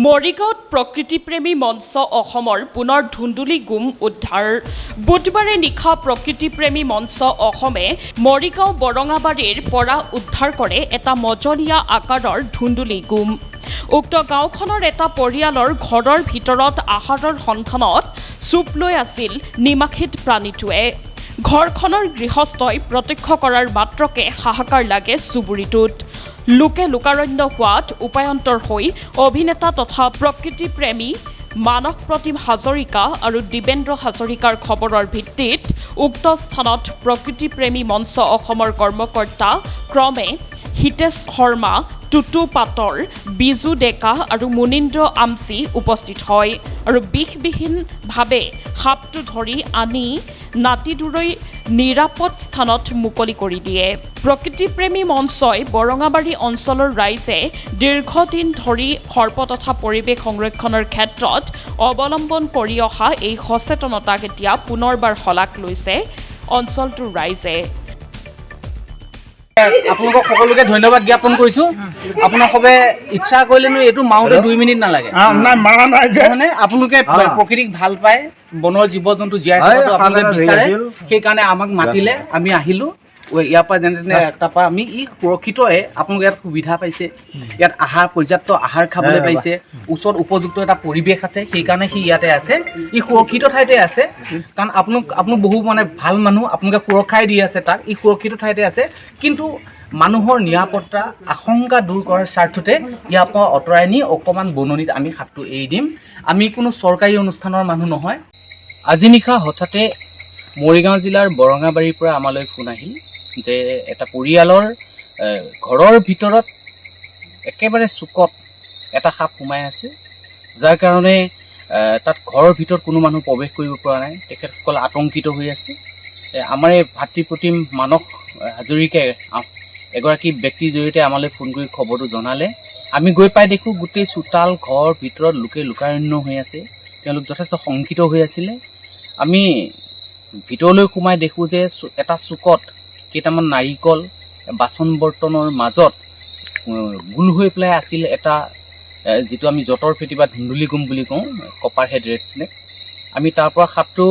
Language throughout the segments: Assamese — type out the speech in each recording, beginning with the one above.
মৰিগাঁৱত প্ৰকৃতিপ্ৰেমী মঞ্চ অসমৰ পুনৰ ধুন্দুলি গুম উদ্ধাৰ। বুধবাৰে নিশা প্ৰকৃতিপ্ৰেমী মঞ্চ অসমে মৰিগাঁও বৰঙাবাৰীৰ পৰা উদ্ধাৰ কৰে এটা মজলীয়া আকাৰৰ ধুন্দুলি গুম। উক্ত গাঁওখনৰ এটা পৰিয়ালৰ ঘৰৰ ভিতৰত আহাৰৰ সন্ধানত চুপ লৈ আছিল নিমাখিত প্ৰাণীটোৱে। ঘৰখনৰ গৃহস্থই প্ৰত্যক্ষ কৰাৰ মাত্ৰকে হাহাকাৰ লাগে চুবুৰীটোত। লোকে লোকাৰণ্য হোৱাত উপায়ন্তৰ হৈ অভিনেতা তথা প্ৰকৃতিপ্ৰেমী মানস প্ৰতিম হাজৰিকা আৰু দিবেন্দ্ৰ হাজৰিকাৰ খবৰৰ ভিত্তিত উক্ত স্থানত প্ৰকৃতিপ্ৰেমী মঞ্চ অসমৰ কৰ্মকৰ্তা ক্ৰমে হিতেশ শৰ্মা, টুটু পাটৰ, বিজু ডেকা আৰু মুনীন্দ্ৰ আমচি উপস্থিত হয় আৰু বিষবিহীনভাৱে সাপটো ধৰি আনি নাতিদুৰৈ নিৰাপদ স্থানত মুকলি কৰি দিয়ে। প্ৰকৃতিপ্ৰেমী মঞ্চই বৰঙাবাৰী অঞ্চলৰ ৰাইজে দীৰ্ঘদিন ধৰি সৰ্প তথা পৰিৱেশ সংৰক্ষণৰ ক্ষেত্ৰত অৱলম্বন কৰি অহা এই সচেতনতাক এতিয়া পুনৰবাৰ শলাগ লৈছে অঞ্চলটোৰ ৰাইজে। আপোনালোকক সকলোকে ধন্যবাদ জ্ঞাপন কৰিছোঁ। আপোনালোকে ইচ্ছা কৰিলেনো এইটো মাওঁতে 2 মিনিট নালাগে। মানে আপোনালোকে প্ৰকৃতিক ভাল পায়, বনৰ জীৱ জন্তু জীয়াই থকাটো আপোনালোকে বিচাৰে, সেইকাৰণে আমাক মাতিলে, আমি আহিলোঁ। ইয়াৰ পৰা যেনে তেনে তাৰপৰা আমি সুৰক্ষিতই আপোনালোকে ইয়াত সুবিধা পাইছে, ইয়াত পৰ্যাপ্ত আহাৰ খাবলৈ পাইছে, ওচৰত উপযুক্ত এটা পৰিৱেশ আছে, সেইকাৰণে সি ইয়াতে আছে, সুৰক্ষিত ঠাইতে আছে। কাৰণ আপোনালোক বহু মানে ভাল মানুহ, আপোনালোকে সুৰক্ষাই দি আছে তাক, সুৰক্ষিত ঠাইতে আছে। কিন্তু মানুহৰ নিৰাপত্তা আশংকা দূৰ কৰাৰ স্বাৰ্থতে ইয়াৰ পৰা আঁতৰাই নি অকণমান বননিত আমি সাপটো এৰি দিম। আমি কোনো চৰকাৰী অনুষ্ঠানৰ মানুহ নহয়। আজি নিশা হঠাতে মৰিগাঁও জিলাৰ বৰঙাবাৰীৰ পৰা আমালৈ ফোন আহিল যে এটা পৰিয়ালৰ ঘৰৰ ভিতৰত একেবাৰে চুকত এটা সাপ সোমাই আছে, যাৰ কাৰণে তাত ঘৰৰ ভিতৰত কোনো মানুহ প্ৰৱেশ কৰিব পৰা নাই। তেখেতসকল আতংকিত হৈ আছে। আমাৰ এই ভাতৃপ্ৰতিম মানস হাজৰিকাই এগৰাকী ব্যক্তিৰ জৰিয়তে আমালৈ ফোন কৰি খবৰটো জনালে। আমি গৈ পাই দেখোঁ গোটেই চোতাল ঘৰ ভিতৰত লোকে লোকাৰণ্য হৈ আছে। তেওঁলোক যথেষ্ট শংকিত হৈ আছিলে। আমি ভিতৰলৈ সোমাই দেখোঁ যে এটা চুকত কেইটামান নাৰিকল বাচন বৰ্তনৰ মাজত গোল হৈ পেলাই আছিল এটা যিটো আমি জতৰ ফেটি বা ধুন্দুলি গুম বুলি কওঁ, কপাৰ হেড ৰেড স্নেক। আমি তাৰ পৰা সাপটো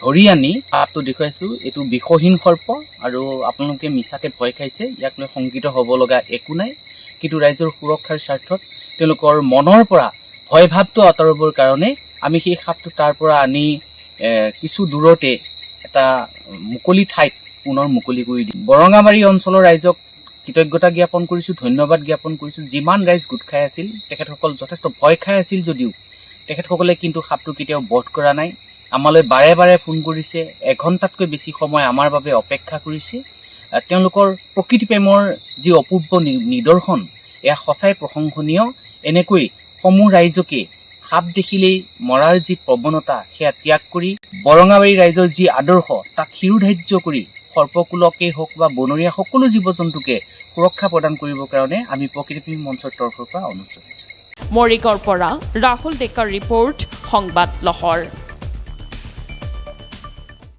ধৰি আনি সাপটো দেখুৱাইছোঁ। এইটো বিষহীন সৰ্প আৰু আপোনালোকে মিছাকে ভয় খাইছে, ইয়াক লৈ শংকিত হ'ব লগা একো নাই। কিন্তু ৰাইজৰ সুৰক্ষাৰ স্বাৰ্থত তেওঁলোকৰ মনৰ পৰা ভয় ভাৱটো আঁতৰাবৰ কাৰণে আমি সেই সাপটো তাৰ পৰা আনি কিছু দূৰতে এটা মুকলি ঠাইত পুনৰ মুকলি কৰি দিম। বৰঙাবাৰী অঞ্চলৰ ৰাইজক কৃতজ্ঞতা জ্ঞাপন কৰিছোঁ, ধন্যবাদ জ্ঞাপন কৰিছোঁ। যিমান ৰাইজ গোট খাই আছিল, তেখেতসকল যথেষ্ট ভয় খাই আছিল যদিও তেখেতসকলে কিন্তু সাপটো কেতিয়াও বধ কৰা নাই। আমালৈ বাৰে বাৰে ফোন কৰিছে, 1 ঘণ্টাতকৈ বেছি সময় আমাৰ বাবে অপেক্ষা কৰিছে। তেওঁলোকৰ প্ৰকৃতিপ্ৰেমৰ যি অপূৰ্ব নিদৰ্শন, এয়া সঁচাই প্ৰশংসনীয়। এনেকৈ সমূহ ৰাইজকে সাপ দেখিলেই মৰাৰ যি প্ৰৱণতা, সেয়া ত্যাগ কৰি বৰঙাবাৰী ৰাইজৰ যি আদৰ্শ, তাক শিৰোধাৰ্য কৰি সৰ্পকুলকেই হওক বা বনৰীয়া সকলো জীৱ জন্তুকে সুৰক্ষা প্ৰদান কৰিবৰ কাৰণে আমি প্ৰকৃতিপ্ৰেমী মঞ্চৰ তৰফৰ পৰা অনুৰোধ জনাইছোঁ। মৰিগাঁৱৰ পৰা ৰাহুল ডেকাৰ ৰিপৰ্ট, সংবাদ লহৰ।